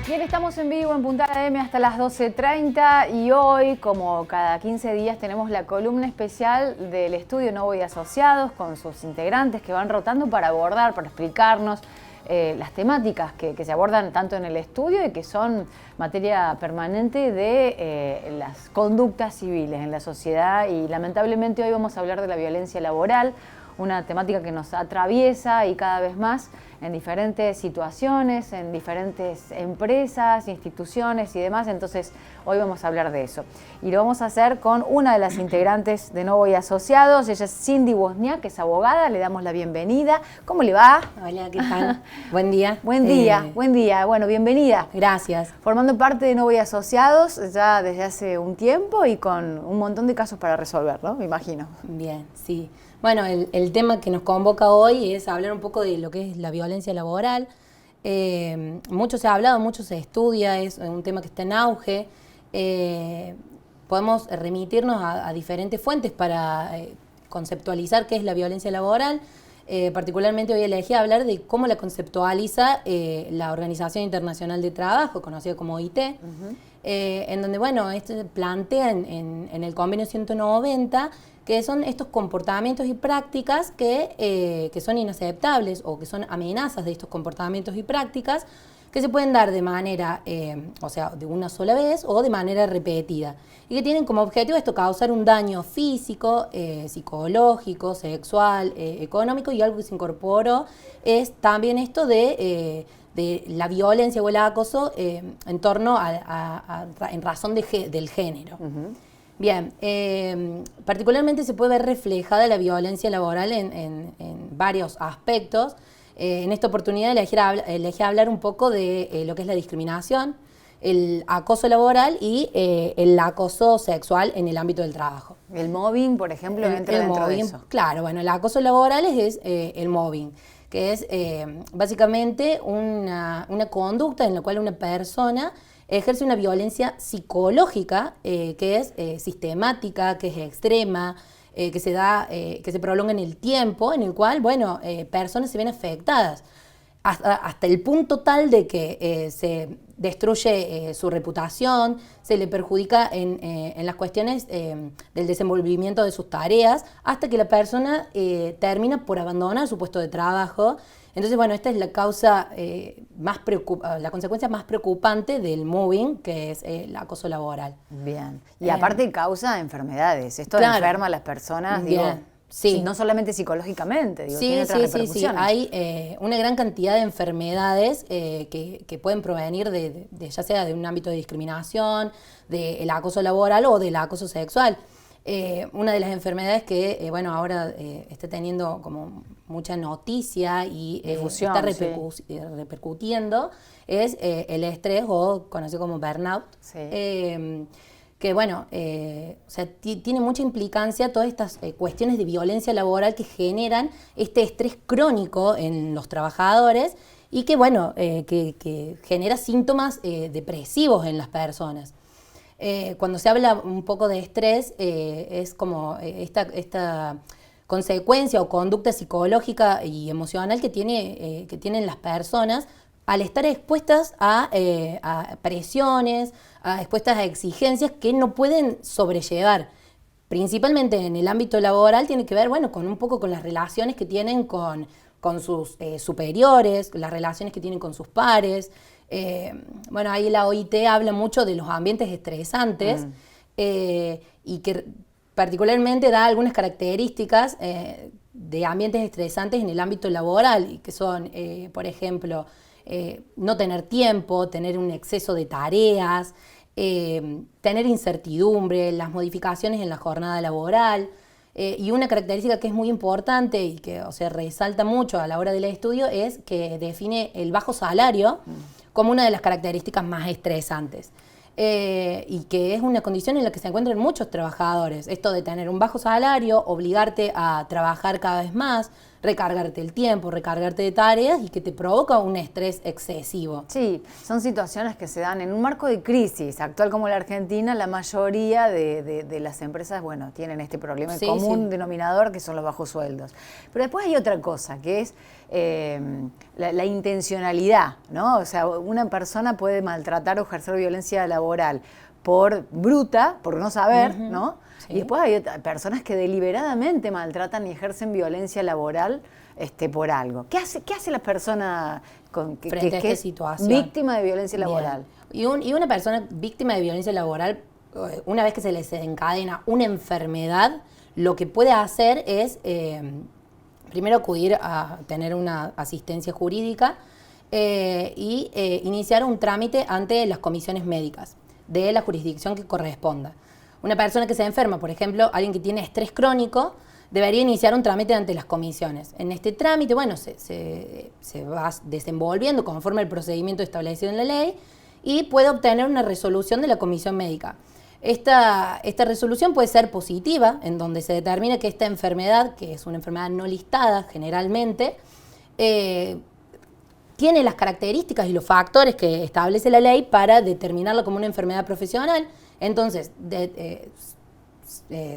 Bien, estamos en vivo en Puntada M hasta las 12:30 y hoy, como cada 15 días, tenemos la columna especial del estudio Novo y Asociados con sus integrantes que van rotando para abordar, para explicarnos las temáticas que se abordan tanto en el estudio y que son materia permanente de las conductas civiles en la sociedad. Y lamentablemente hoy vamos a hablar de la violencia laboral, una temática que nos atraviesa y cada vez más en diferentes situaciones, en diferentes empresas, instituciones y demás. Entonces, hoy vamos a hablar de eso. Y lo vamos a hacer con una de las integrantes de Novo y Asociados. Ella es Cindy Wozniak, que es abogada. Le damos la bienvenida. ¿Cómo le va? Hola, ¿qué tal? Buen día. Buen día, buen día. Bueno, bienvenida. Gracias. Formando parte de Novo y Asociados ya desde hace un tiempo y con un montón de casos para resolver, ¿no? Me imagino. Bien, sí. Bueno, el tema que nos convoca hoy es hablar un poco de lo que es la violencia laboral. Mucho se ha hablado, mucho se estudia, es un tema que está en auge. Podemos remitirnos a diferentes fuentes para conceptualizar qué es la violencia laboral. Particularmente hoy elegí hablar de cómo la conceptualiza la Organización Internacional de Trabajo, conocida como OIT, en donde, bueno, esto plantea en el convenio 190 que son estos comportamientos y prácticas que son inaceptables o que son amenazas de estos comportamientos y prácticas que se pueden dar de manera, o sea, de una sola vez o de manera repetida y que tienen como objetivo esto, causar un daño físico, psicológico, sexual, económico, y algo que se incorporó es también esto de la violencia o el acoso en torno en razón del género. Bien, particularmente se puede ver reflejada la violencia laboral en varios aspectos. En esta oportunidad elegí hablar un poco de lo que es la discriminación, el acoso laboral y el acoso sexual en el ámbito del trabajo. El mobbing, por ejemplo, entra dentro de eso. Claro, bueno, el acoso laboral es el mobbing, que es básicamente una conducta en la cual una persona ejerce una violencia psicológica que es sistemática, que es extrema, que se prolonga en el tiempo, en el cual, bueno, personas se ven afectadas hasta el punto tal de que se destruye su reputación, se le perjudica en las cuestiones del desenvolvimiento de sus tareas, hasta que la persona termina por abandonar su puesto de trabajo. Entonces, bueno, esta es la causa la consecuencia más preocupante del mobbing, que es el acoso laboral. Bien. Y aparte causa enfermedades. Esto enferma a las personas, digo, sí. No solamente psicológicamente, digo, tiene otras repercusiones. Sí. Hay una gran cantidad de enfermedades que pueden provenir ya sea de un ámbito de discriminación, del acoso laboral o del acoso sexual. Una de las enfermedades que, bueno, ahora está teniendo como mucha noticia y difusión, repercutiendo es el estrés, o conocido como burnout. Sí. Que, bueno, o sea, tiene mucha implicancia todas estas cuestiones de violencia laboral que generan este estrés crónico en los trabajadores y que, bueno, que genera síntomas depresivos en las personas. Cuando se habla un poco de estrés, es como esta consecuencia o conducta psicológica y emocional que tienen las personas al estar expuestas a presiones, expuestas a exigencias que no pueden sobrellevar. Principalmente en el ámbito laboral tiene que ver, bueno, con un poco con las relaciones que tienen con sus superiores, las relaciones que tienen con sus pares. Bueno, ahí la OIT habla mucho de los ambientes estresantes y que particularmente da algunas características de ambientes estresantes en el ámbito laboral, y que son, por ejemplo, no tener tiempo, tener un exceso de tareas, tener incertidumbre, las modificaciones en la jornada laboral. Y una característica que es muy importante y que, o sea, resalta mucho a la hora del estudio es que define el bajo salario como una de las características más estresantes. Y que es una condición en la que se encuentran muchos trabajadores. Esto de tener un bajo salario, obligarte a trabajar cada vez más, recargarte el tiempo, recargarte de tareas y que te provoca un estrés excesivo. Sí, son situaciones que se dan en un marco de crisis actual como la Argentina. La mayoría de las empresas, bueno, tienen este problema en común denominador, que son los bajos sueldos. Pero después hay otra cosa, que es la intencionalidad, ¿no? O sea, una persona puede maltratar o ejercer violencia laboral por bruta, por no saber, ¿no? Sí. Y después hay personas que deliberadamente maltratan y ejercen violencia laboral por algo. ¿Qué hace la persona frente a esta situación? Víctima de violencia laboral? Y una persona víctima de violencia laboral, una vez que se le desencadena una enfermedad, lo que puede hacer es primero acudir a tener una asistencia jurídica y iniciar un trámite ante las comisiones médicas de la jurisdicción que corresponda. Una persona que se enferma, por ejemplo, alguien que tiene estrés crónico, debería iniciar un trámite ante las comisiones. En este trámite, bueno, se va desenvolviendo conforme al procedimiento establecido en la ley y puede obtener una resolución de la comisión médica. Esta resolución puede ser positiva, en donde se determina que esta enfermedad, que es una enfermedad no listada generalmente, tiene las características y los factores que establece la ley para determinarla como una enfermedad profesional. Entonces,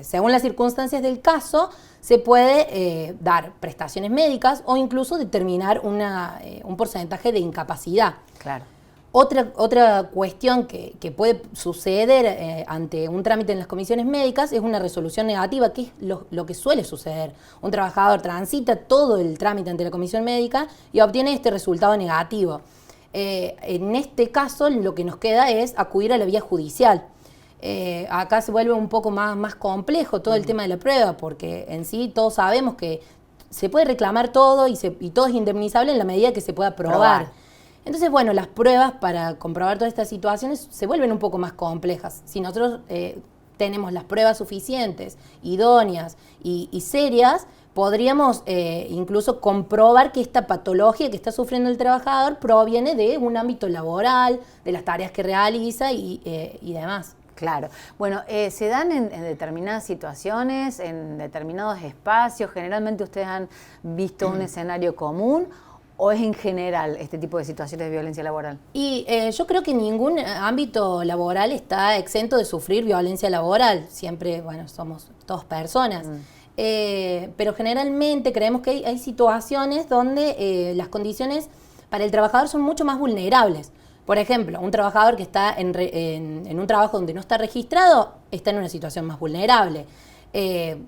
según las circunstancias del caso, se puede dar prestaciones médicas o incluso determinar un porcentaje de incapacidad. Claro. Otra cuestión que puede suceder ante un trámite en las comisiones médicas es una resolución negativa, que es lo que suele suceder. Un trabajador transita todo el trámite ante la comisión médica y obtiene este resultado negativo. En este caso, lo que nos queda es acudir a la vía judicial. Acá se vuelve un poco más complejo todo el tema de la prueba, porque en sí todos sabemos que se puede reclamar todo y todo es indemnizable en la medida que se pueda probar. Entonces, bueno, las pruebas para comprobar todas estas situaciones se vuelven un poco más complejas. Si nosotros tenemos las pruebas suficientes, idóneas y serias, podríamos incluso comprobar que esta patología que está sufriendo el trabajador proviene de un ámbito laboral, de las tareas que realiza y demás. Claro. Bueno, se dan en determinadas situaciones, en determinados espacios. Generalmente ustedes han visto un escenario común. ¿O es en general este tipo de situaciones de violencia laboral? Y yo creo que ningún ámbito laboral está exento de sufrir violencia laboral. Siempre, bueno, somos todos personas. Pero generalmente creemos que hay situaciones donde las condiciones para el trabajador son mucho más vulnerables. Por ejemplo, un trabajador que está en un trabajo donde no está registrado está en una situación más vulnerable.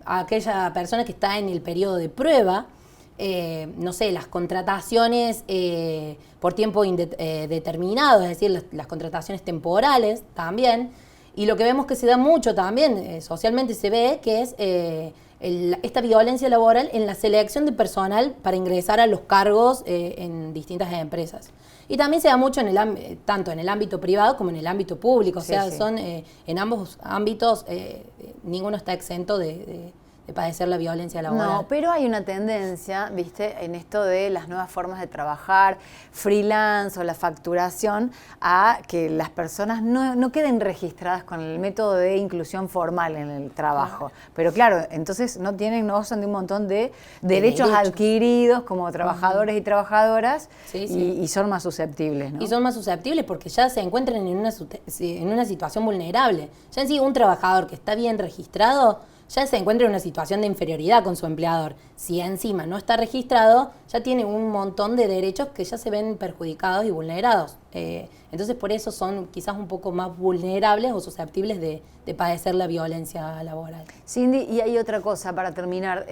Aquella persona que está en el periodo de prueba, no sé, las contrataciones por tiempo determinado, es decir, las contrataciones temporales también. Y lo que vemos que se da mucho también, socialmente se ve, que es esta violencia laboral en la selección de personal para ingresar a los cargos en distintas empresas. Y también se da mucho tanto en el ámbito privado como en el ámbito público. O sea, son en ambos ámbitos, ninguno está exento de padecer la violencia laboral. No, pero hay una tendencia, viste, en esto de las nuevas formas de trabajar, freelance o la facturación, a que las personas no queden registradas con el método de inclusión formal en el trabajo. Pero claro, entonces no gozan de un montón de derechos adquiridos como trabajadores y trabajadoras y son más susceptibles, ¿no? Y son más susceptibles porque ya se encuentran en una situación vulnerable. Ya en sí, un trabajador que está bien registrado ya se encuentra en una situación de inferioridad con su empleador. Si encima no está registrado, ya tiene un montón de derechos que ya se ven perjudicados y vulnerados. Entonces, por eso son quizás un poco más vulnerables o susceptibles de padecer la violencia laboral. Cindy, y hay otra cosa para terminar.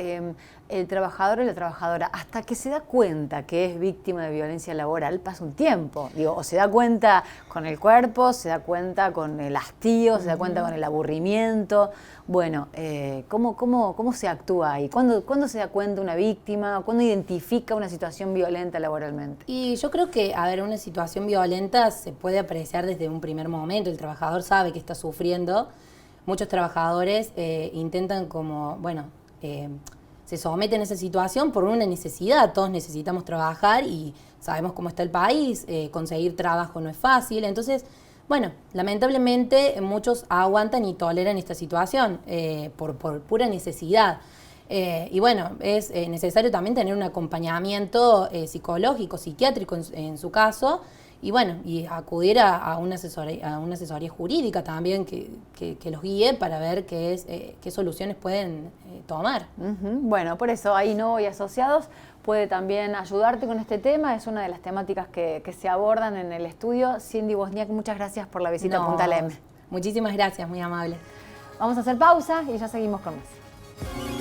El trabajador y la trabajadora, hasta que se da cuenta que es víctima de violencia laboral, pasa un tiempo. Digo, o se da cuenta con el cuerpo, se da cuenta con el hastío, se da cuenta con el aburrimiento. Bueno, ¿cómo se actúa ahí? ¿Cuándo se da cuenta una víctima? ¿Cuándo identifica una situación violenta laboralmente? Y yo creo que, una situación violenta se puede apreciar desde un primer momento. El trabajador sabe que está sufriendo. Muchos trabajadores intentan se someten a esa situación por una necesidad. Todos necesitamos trabajar y sabemos cómo está el país, conseguir trabajo no es fácil. Entonces, lamentablemente muchos aguantan y toleran esta situación por pura necesidad. Y bueno, es necesario también tener un acompañamiento psicológico, psiquiátrico en su caso, y bueno, y acudir a una asesoría jurídica también que los guíe para ver qué soluciones pueden tomar. Bueno, por eso ahí Novo y Asociados puede también ayudarte con este tema. Es una de las temáticas que se abordan en el estudio. Cindy Wozniak, muchas gracias por la visita a Punta al M. Muchísimas gracias, muy amable. Vamos a hacer pausa y ya seguimos con más.